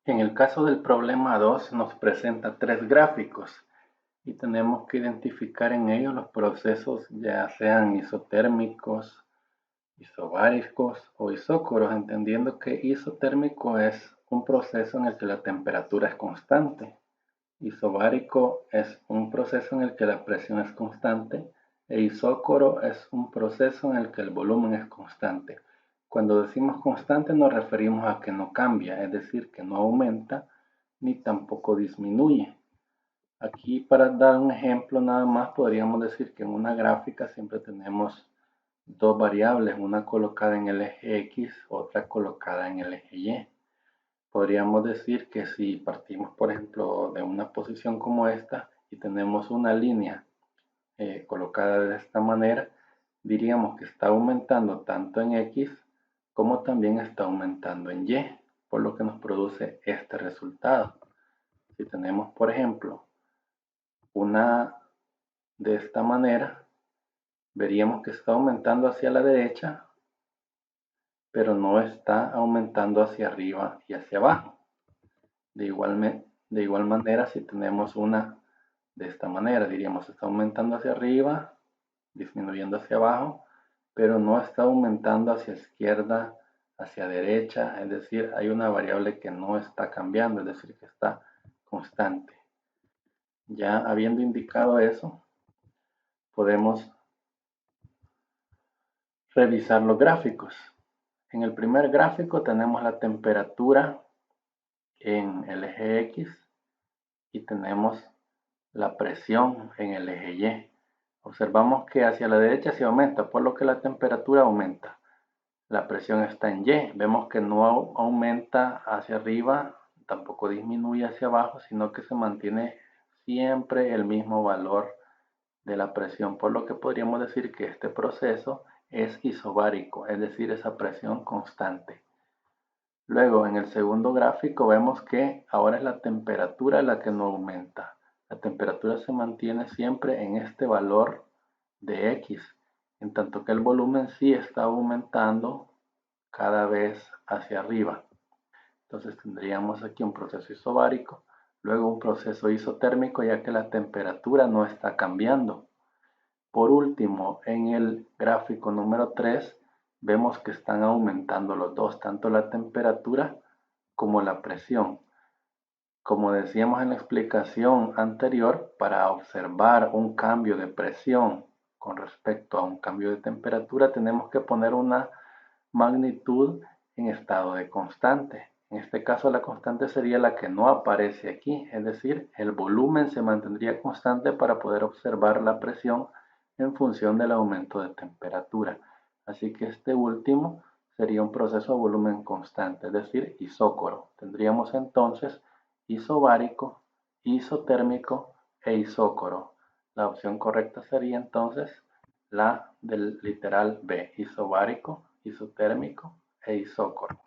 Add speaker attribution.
Speaker 1: En el caso del problema 2 nos presenta tres gráficos y tenemos que identificar en ellos los procesos ya sean isotérmicos, isobáricos o isócoros, entendiendo que isotérmico es un proceso en el que la temperatura es constante, isobárico es un proceso en el que la presión es constante e isócoro es un proceso en el que el volumen es constante. Cuando decimos constante nos referimos a que no cambia, es decir, que no aumenta ni tampoco disminuye. Aquí para dar un ejemplo nada más podríamos decir que en una gráfica siempre tenemos dos variables, una colocada en el eje X, otra colocada en el eje Y. Podríamos decir que si partimos, por ejemplo, de una posición como esta y tenemos una línea colocada de esta manera, diríamos que está aumentando tanto en X como también está aumentando en Y, por lo que nos produce este resultado. Si tenemos, por ejemplo, una de esta manera, veríamos que está aumentando hacia la derecha, pero no está aumentando hacia arriba y hacia abajo. De igual manera, si tenemos una de esta manera, diríamos está aumentando hacia arriba, disminuyendo hacia abajo, pero no está aumentando hacia izquierda, hacia derecha, es decir, hay una variable que no está cambiando, es decir, que está constante. Ya habiendo indicado eso, podemos revisar los gráficos. En el primer gráfico tenemos la temperatura en el eje X y tenemos la presión en el eje Y. Observamos que hacia la derecha se aumenta, por lo que la temperatura aumenta. La presión está en Y. Vemos que no aumenta hacia arriba, tampoco disminuye hacia abajo, sino que se mantiene siempre el mismo valor de la presión, por lo que podríamos decir que este proceso es isobárico, es decir, esa presión constante. Luego, en el segundo gráfico vemos que ahora es la temperatura la que no aumenta. La temperatura se mantiene siempre en este valor de X, en tanto que el volumen sí está aumentando cada vez hacia arriba. Entonces tendríamos aquí un proceso isobárico, luego un proceso isotérmico ya que la temperatura no está cambiando. Por último, en el gráfico número 3 vemos que están aumentando los dos, tanto la temperatura como la presión. Como decíamos en la explicación anterior, para observar un cambio de presión con respecto a un cambio de temperatura tenemos que poner una magnitud en estado de constante. En este caso la constante sería la que no aparece aquí, es decir, el volumen se mantendría constante para poder observar la presión en función del aumento de temperatura. Así que este último sería un proceso de volumen constante, es decir, isócoro. Tendríamos entonces isobárico, isotérmico e isócoro. La opción correcta sería entonces la del literal B, isobárico, isotérmico e isócoro.